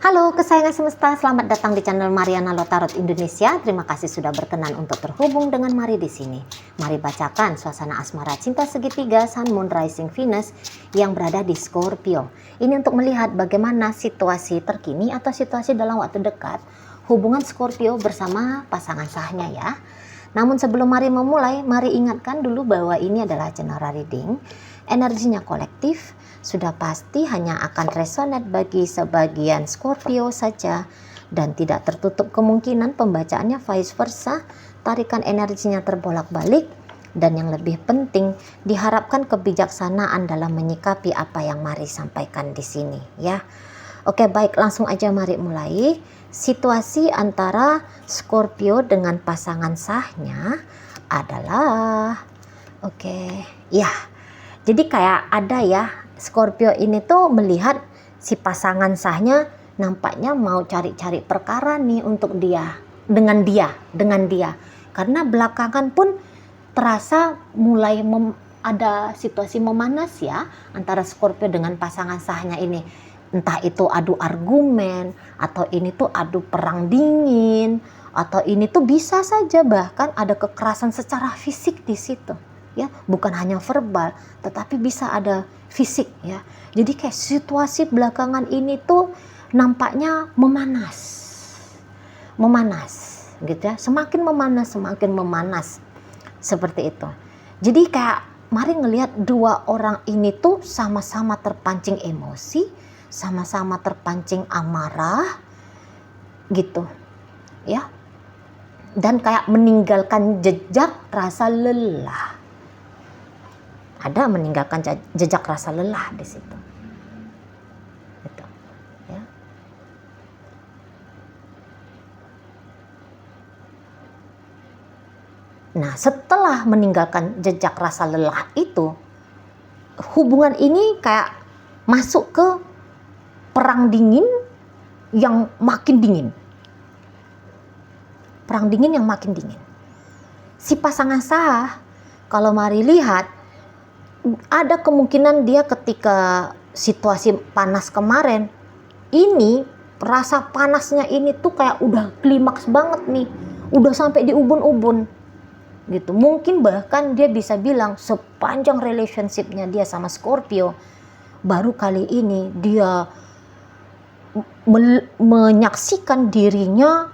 Halo kesayangan semesta, selamat datang di channel Mariana Lotarot Indonesia. Terima kasih sudah berkenan untuk terhubung dengan Mari di sini. Mari bacakan suasana asmara cinta segitiga Sun Moon Rising Venus yang berada di Scorpio. Ini untuk melihat bagaimana situasi terkini atau situasi dalam waktu dekat hubungan Scorpio bersama pasangan sahnya ya. Namun sebelum Mari memulai, Mari ingatkan dulu bahwa ini adalah general reading. Energinya kolektif, sudah pasti hanya akan resonate bagi sebagian Scorpio saja dan tidak tertutup kemungkinan pembacaannya vice versa, tarikan energinya terbolak-balik dan yang lebih penting diharapkan kebijaksanaan dalam menyikapi apa yang Mari sampaikan di sini ya. Oke, baik, langsung aja Mari mulai. Situasi antara Scorpio dengan pasangan sahnya adalah jadi kayak ada ya, Scorpio ini tuh melihat si pasangan sahnya nampaknya mau cari-cari perkara nih untuk dengan dia. Karena belakangan pun terasa mulai ada situasi memanas ya antara Scorpio dengan pasangan sahnya ini. Entah itu adu argumen, atau ini tuh adu perang dingin, atau ini tuh bisa saja bahkan ada kekerasan secara fisik di situ. Ya, bukan hanya verbal, tetapi bisa ada fisik ya. Jadi kayak situasi belakangan ini tuh nampaknya memanas gitu ya. Semakin memanas seperti itu. Jadi kayak Mari ngelihat dua orang ini tuh sama-sama terpancing emosi, sama-sama terpancing amarah gitu ya. Dan kayak meninggalkan jejak rasa lelah. Ada meninggalkan jejak rasa lelah di situ. Gitu, ya. Nah, setelah meninggalkan jejak rasa lelah itu, hubungan ini kayak masuk ke perang dingin yang makin dingin. Perang dingin yang makin dingin. Si pasangan sah, kalau Mari lihat, ada kemungkinan dia ketika situasi panas kemarin, ini rasa panasnya ini tuh kayak udah klimaks banget nih, udah sampai di ubun-ubun gitu. Mungkin bahkan dia bisa bilang sepanjang relationshipnya dia sama Scorpio, baru kali ini dia menyaksikan dirinya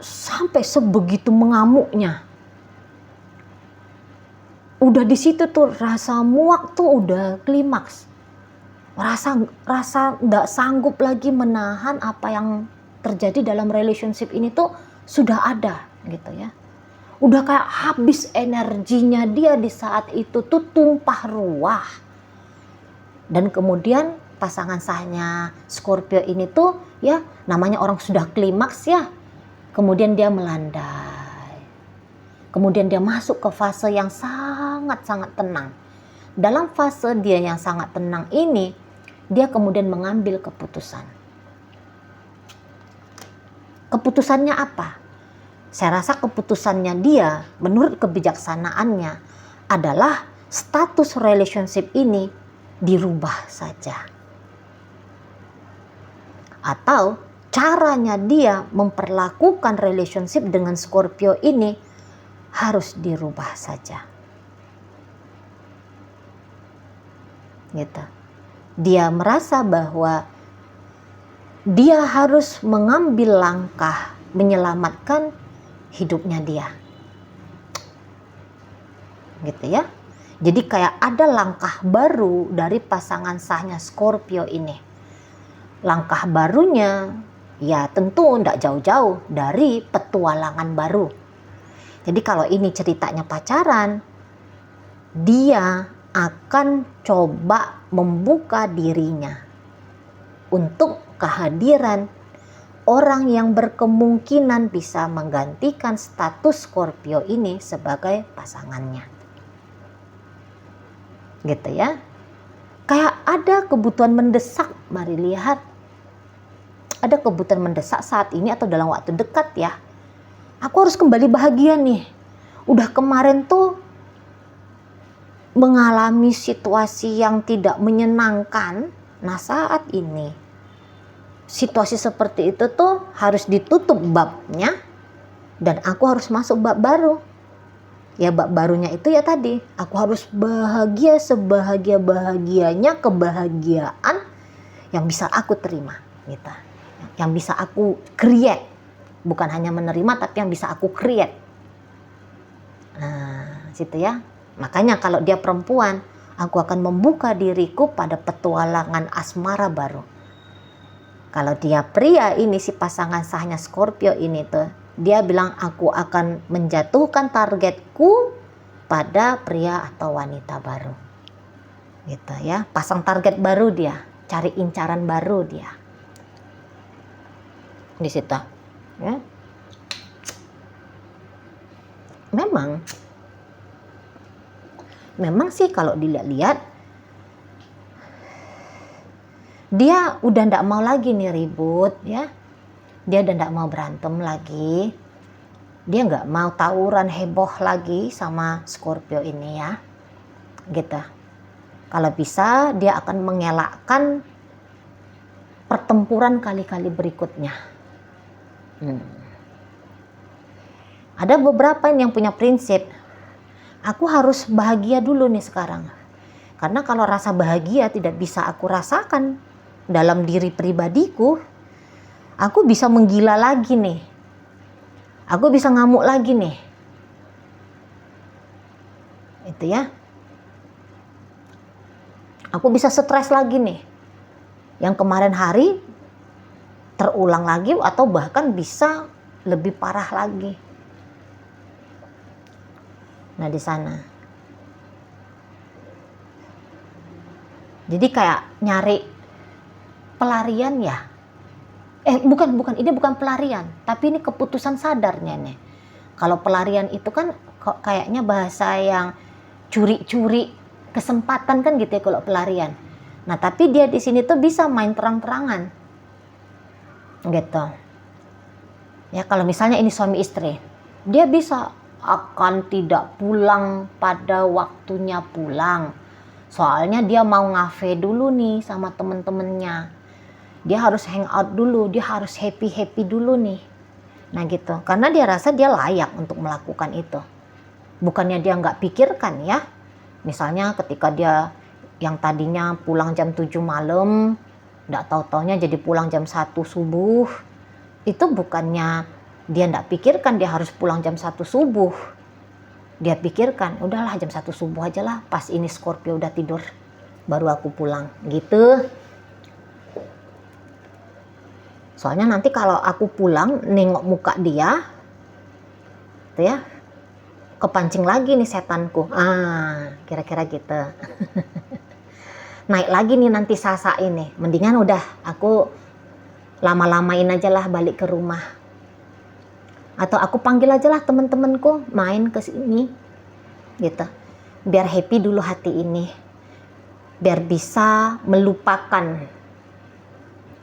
sampai sebegitu mengamuknya. Udah di situ tuh rasa muak tuh udah klimaks. Rasa nggak sanggup lagi menahan apa yang terjadi dalam relationship ini tuh sudah ada gitu ya. Udah kayak habis energinya dia di saat itu tuh tumpah ruah. Dan kemudian pasangan sahnya Scorpio ini tuh ya namanya orang sudah klimaks ya. Kemudian dia melandai. Kemudian dia masuk ke fase yang sangat-sangat tenang. Dalam fase dia yang sangat tenang ini, dia kemudian mengambil keputusan. Keputusannya apa? Saya rasa keputusannya dia, menurut kebijaksanaannya, adalah status relationship ini dirubah saja. Atau caranya dia memperlakukan relationship dengan Scorpio ini harus dirubah saja. Gitu. Dia merasa bahwa dia harus mengambil langkah menyelamatkan hidupnya dia. Gitu ya. Jadi kayak ada langkah baru dari pasangan sahnya Scorpio ini. Langkah barunya ya tentu tidak jauh-jauh dari petualangan baru. Jadi kalau ini ceritanya pacaran, dia akan coba membuka dirinya untuk kehadiran orang yang berkemungkinan bisa menggantikan status Scorpio ini sebagai pasangannya. Gitu ya. Kayak ada kebutuhan mendesak, Mari lihat. Ada kebutuhan mendesak saat ini atau dalam waktu dekat ya. Aku harus kembali bahagia nih. Udah kemarin tuh mengalami situasi yang tidak menyenangkan. Nah saat ini situasi seperti itu tuh harus ditutup babnya dan aku harus masuk bab baru. Ya bab barunya itu ya tadi, aku harus bahagia sebahagia-bahagianya kebahagiaan yang bisa aku terima gitu. Yang bisa aku create. Bukan hanya menerima tapi yang bisa aku create. Nah, situ ya. Makanya kalau dia perempuan, aku akan membuka diriku pada petualangan asmara baru. Kalau dia pria ini, si pasangan sahnya Scorpio ini tuh, dia bilang aku akan menjatuhkan targetku pada pria atau wanita baru. Gitu ya, pasang target baru dia, cari incaran baru dia. Di situ. Ya. Memang sih kalau dilihat-lihat dia udah ndak mau lagi nih ribut ya. Dia udah ndak mau berantem lagi. Dia nggak mau tawuran heboh lagi sama Scorpio ini ya. Gitu. Kalau bisa dia akan mengelakkan pertempuran kali-kali berikutnya. Ada beberapa yang punya prinsip. Aku harus bahagia dulu nih sekarang. Karena kalau rasa bahagia tidak bisa aku rasakan dalam diri pribadiku, aku bisa menggila lagi nih. Aku bisa ngamuk lagi nih. Itu ya. Aku bisa stres lagi nih. Yang kemarin hari terulang lagi atau bahkan bisa lebih parah lagi. Nah di sana. Jadi kayak nyari pelarian ya. Bukan, ini bukan pelarian, tapi ini keputusan sadarnya nih. Kalau pelarian itu kan kok kayaknya bahasa yang curi-curi kesempatan kan gitu ya kalau pelarian. Nah, tapi dia di sini tuh bisa main terang-terangan. Gitu. Ya, kalau misalnya ini suami istri, dia bisa akan tidak pulang pada waktunya pulang. Soalnya dia mau ngafe dulu nih sama temen-temennya. Dia harus hang out dulu, dia harus happy dulu nih. Nah gitu, karena dia rasa dia layak untuk melakukan itu. Bukannya dia nggak pikirkan ya. Misalnya ketika dia yang tadinya pulang jam 7 malam, nggak tahu-taunya jadi pulang jam 1 subuh. Itu bukannya dia nggak pikirkan dia harus pulang jam 1 subuh. Dia pikirkan, udahlah jam 1 subuh aja lah, pas ini Scorpio udah tidur, baru aku pulang, gitu. Soalnya nanti kalau aku pulang nengok muka dia, tuh ya, kepancing lagi nih setanku. Kira-kira gitu. Naik lagi nih nanti Sasa ini. Mendingan udah aku lama-lamain aja lah balik ke rumah. Atau aku panggil aja lah temen-temenku main ke sini. Gitu. Biar happy dulu hati ini. Biar bisa melupakan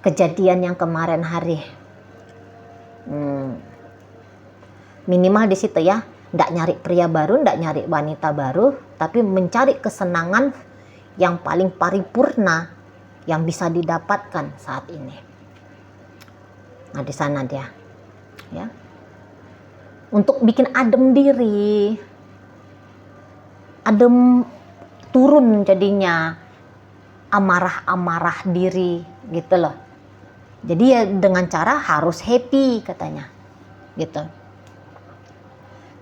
kejadian yang kemarin hari. Minimal di situ ya, nggak nyari pria baru, nggak nyari wanita baru, tapi mencari kesenangan yang paling paripurna yang bisa didapatkan saat ini. Nah di sana dia, ya, untuk bikin adem diri, adem turun jadinya amarah diri gitu loh. Jadi ya dengan cara harus happy katanya gitu.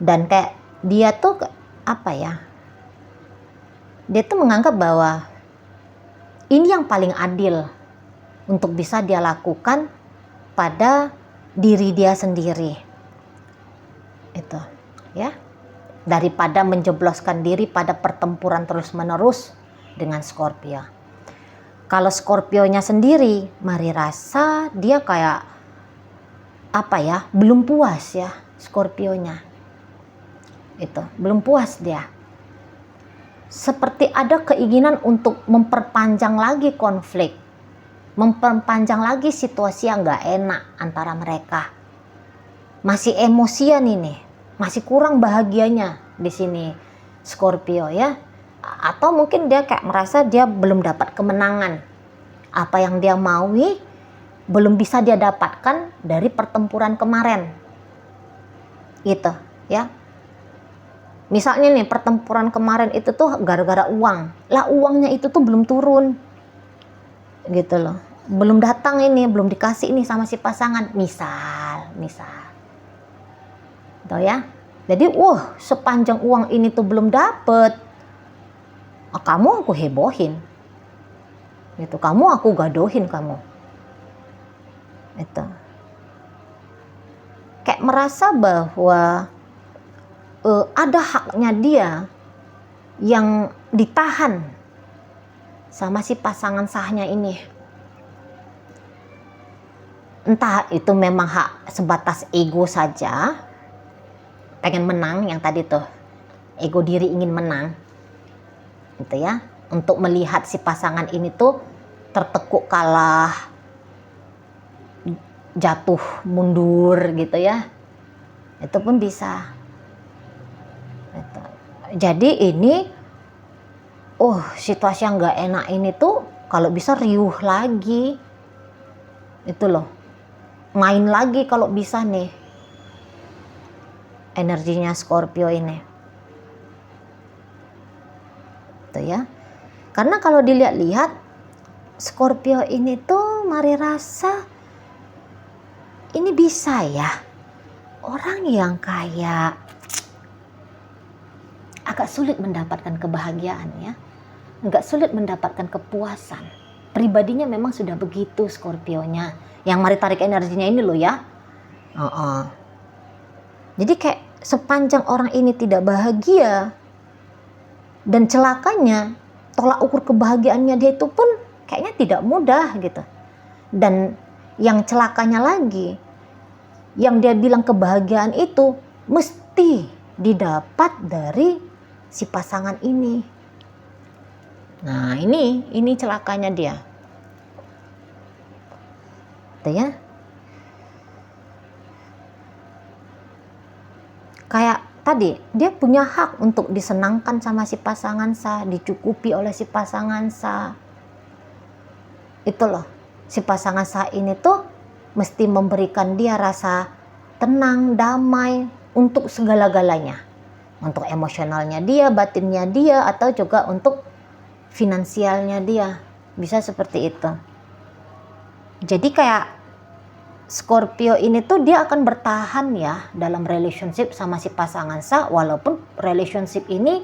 Dan kayak dia tuh apa ya, dia tuh menganggap bahwa ini yang paling adil untuk bisa dia lakukan pada diri dia sendiri itu ya, daripada menjebloskan diri pada pertempuran terus menerus dengan Scorpio. Kalau Scorpio-nya sendiri, Mari rasa dia kayak apa ya, belum puas ya Scorpio-nya. Itu, belum puas dia. Seperti ada keinginan untuk memperpanjang lagi konflik. Memperpanjang lagi situasi yang gak enak antara mereka. Masih emosian ini, masih kurang bahagianya di sini Scorpio ya. Atau mungkin dia kayak merasa dia belum dapat kemenangan. Apa yang dia maui belum bisa dia dapatkan dari pertempuran kemarin. Gitu, ya. Misalnya nih pertempuran kemarin itu tuh gara-gara uang. Lah uangnya itu tuh belum turun. Gitu loh. Belum datang ini, belum dikasih ini sama si pasangan. Misal. Tuh ya. Jadi, sepanjang uang ini tuh belum dapet, kamu aku hebohin. Gitu, kamu aku gadohin kamu. Itu. Kayak merasa bahwa ada haknya dia yang ditahan sama si pasangan sahnya ini. Entah itu memang hak sebatas ego saja, pengen menang yang tadi tuh, ego diri ingin menang, gitu ya, untuk melihat si pasangan ini tuh tertekuk kalah, jatuh mundur gitu ya, itu pun bisa. Jadi ini situasi yang gak enak ini tuh kalau bisa riuh lagi, itu loh, main lagi kalau bisa nih energinya Scorpio ini, itu ya. Karena kalau dilihat-lihat Scorpio ini tuh Mari rasa ini bisa ya, orang yang kayak agak sulit mendapatkan kebahagiaan ya, agak sulit mendapatkan kepuasan. Pribadinya memang sudah begitu Scorpionya, yang Mari tarik energinya ini loh ya. Jadi kayak sepanjang orang ini tidak bahagia dan celakanya tolak ukur kebahagiaannya dia itu pun kayaknya tidak mudah gitu. Dan yang celakanya lagi, yang dia bilang kebahagiaan itu mesti didapat dari si pasangan ini. Nah ini celakanya dia, tuh ya. Kayak tadi dia punya hak untuk disenangkan sama si pasangan sah, dicukupi oleh si pasangan sah. Itu loh, si pasangan sah ini tuh mesti memberikan dia rasa tenang, damai untuk segala-galanya. Untuk emosionalnya dia, batinnya dia, atau juga untuk finansialnya dia. Bisa seperti itu. Jadi kayak Scorpio ini tuh dia akan bertahan ya dalam relationship sama si pasangan sah, walaupun relationship ini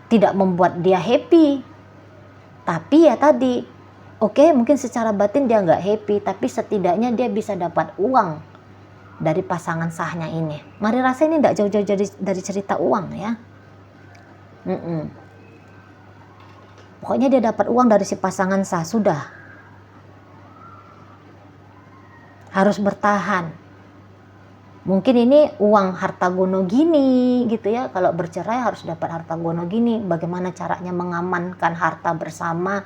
tidak membuat dia happy. Tapi ya tadi, mungkin secara batin dia nggak happy, tapi setidaknya dia bisa dapat uang dari pasangan sahnya ini. Mari rasa ini tidak jauh-jauh dari cerita uang ya. Pokoknya dia dapat uang dari si pasangan sah, sudah. Harus bertahan. Mungkin ini uang harta gono gini gitu ya. Kalau bercerai harus dapat harta gono gini. Bagaimana caranya mengamankan harta bersama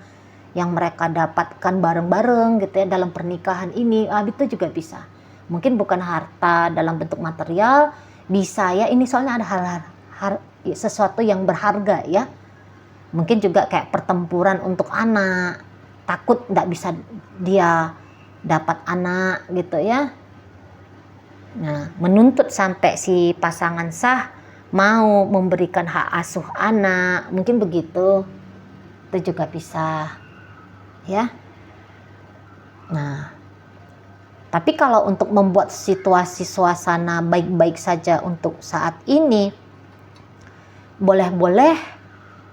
yang mereka dapatkan bareng-bareng gitu ya dalam pernikahan ini. Itu juga bisa. Mungkin bukan harta dalam bentuk material, bisa ya, ini soalnya ada hal sesuatu yang berharga ya. Mungkin juga kayak pertempuran untuk anak, takut nggak bisa dia dapat anak gitu ya. Nah, menuntut sampai si pasangan sah mau memberikan hak asuh anak, mungkin begitu. Itu juga bisa ya. Nah, tapi kalau untuk membuat situasi suasana baik-baik saja untuk saat ini, boleh-boleh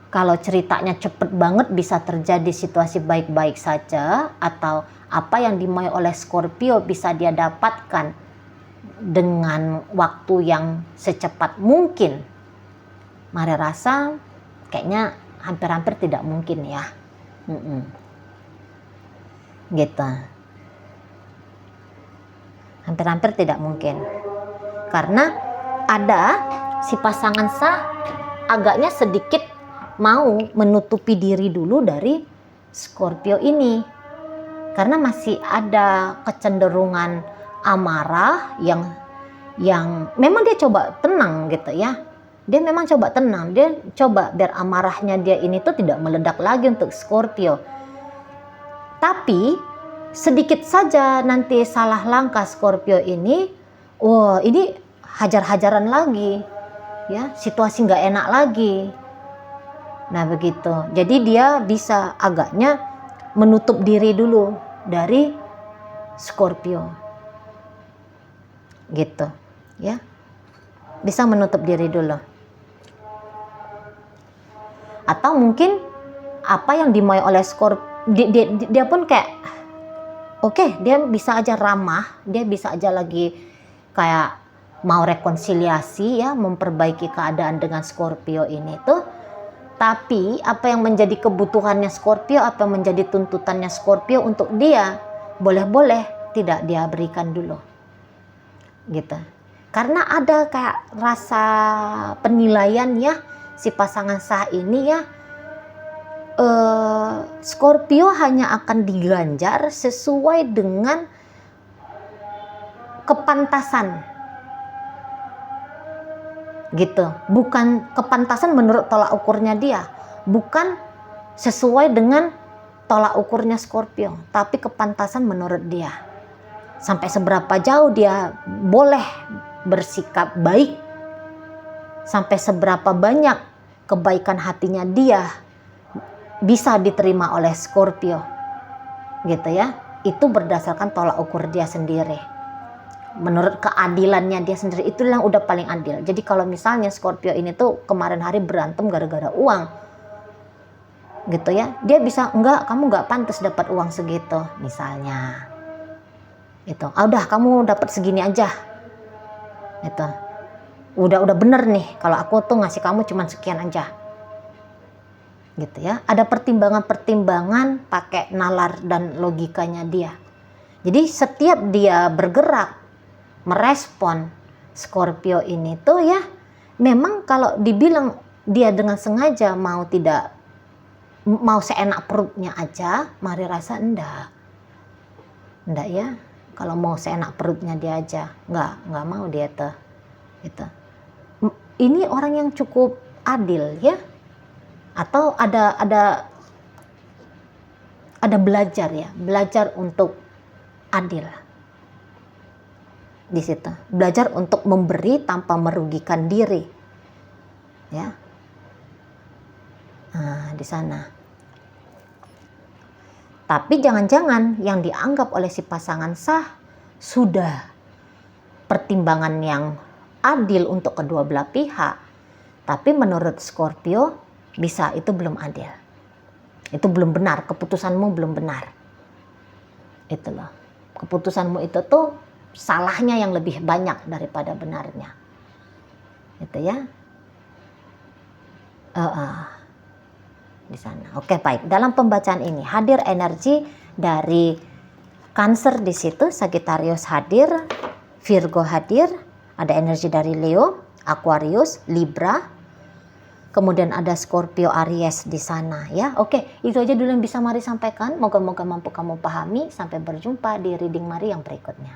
kalau ceritanya cepet banget bisa terjadi situasi baik-baik saja, atau apa yang dimau oleh Scorpio bisa dia dapatkan dengan waktu yang secepat mungkin. Mari rasa kayaknya hampir-hampir tidak mungkin ya. Gitu. Hampir-hampir tidak mungkin. Karena ada si pasangan sah agaknya sedikit mau menutupi diri dulu dari Scorpio ini. Karena masih ada kecenderungan amarah yang memang dia coba tenang gitu ya. Dia memang coba tenang, dia coba biar amarahnya dia ini tuh tidak meledak lagi untuk Scorpio. Tapi sedikit saja nanti salah langkah Scorpio ini, wah ini hajar-hajaran lagi, ya situasi nggak enak lagi. Nah begitu, jadi dia bisa agaknya menutup diri dulu dari Scorpio, gitu, ya, bisa menutup diri dulu. Atau mungkin apa yang dimau oleh Scorpio, dia pun kayak oke, dia bisa aja ramah, dia bisa aja lagi kayak mau rekonsiliasi ya, memperbaiki keadaan dengan Scorpio ini tuh. Tapi apa yang menjadi kebutuhannya Scorpio, apa yang menjadi tuntutannya Scorpio untuk dia, boleh-boleh tidak dia berikan dulu. Gitu. Karena ada kayak rasa penilaian ya, si pasangan sah ini ya, Scorpio hanya akan diganjar sesuai dengan kepantasan, gitu. Bukan kepantasan menurut tolak ukurnya dia, bukan sesuai dengan tolak ukurnya Scorpio, tapi kepantasan menurut dia. Sampai seberapa jauh dia boleh bersikap baik, sampai seberapa banyak kebaikan hatinya dia bisa diterima oleh Scorpio, gitu ya. Itu berdasarkan tolak ukur dia sendiri, menurut keadilannya dia sendiri. Itu yang udah paling adil. Jadi kalau misalnya Scorpio ini tuh kemarin hari berantem gara-gara uang, gitu ya, dia bisa enggak, kamu nggak pantas dapat uang segitu misalnya, itu udah kamu dapat segini aja, itu udah bener nih, kalau aku tuh ngasih kamu cuman sekian aja, gitu ya. Ada pertimbangan-pertimbangan pakai nalar dan logikanya dia. Jadi setiap dia bergerak merespon Scorpio ini tuh ya, memang kalau dibilang dia dengan sengaja mau seenak perutnya aja, Mari rasa enggak ya. Kalau mau seenak perutnya dia aja, nggak mau dia tuh, gitu. Ini orang yang cukup adil ya. Atau ada belajar ya, belajar untuk adil di situ, belajar untuk memberi tanpa merugikan diri, ya. Nah, di sana. Tapi jangan-jangan yang dianggap oleh si pasangan sah sudah pertimbangan yang adil untuk kedua belah pihak, tapi menurut Scorpio bisa itu belum adil, itu belum benar, keputusanmu belum benar, itu loh, keputusanmu itu tuh salahnya yang lebih banyak daripada benarnya, gitu ya. Di sana. Oke, baik. Dalam pembacaan ini hadir energi dari Cancer di situ, Sagittarius hadir, Virgo hadir, ada energi dari Leo, Aquarius, Libra. Kemudian ada Scorpio, Aries di sana ya. Oke, itu aja dulu yang bisa Mari sampaikan. Moga-moga mampu kamu pahami. Sampai berjumpa di reading Mari yang berikutnya.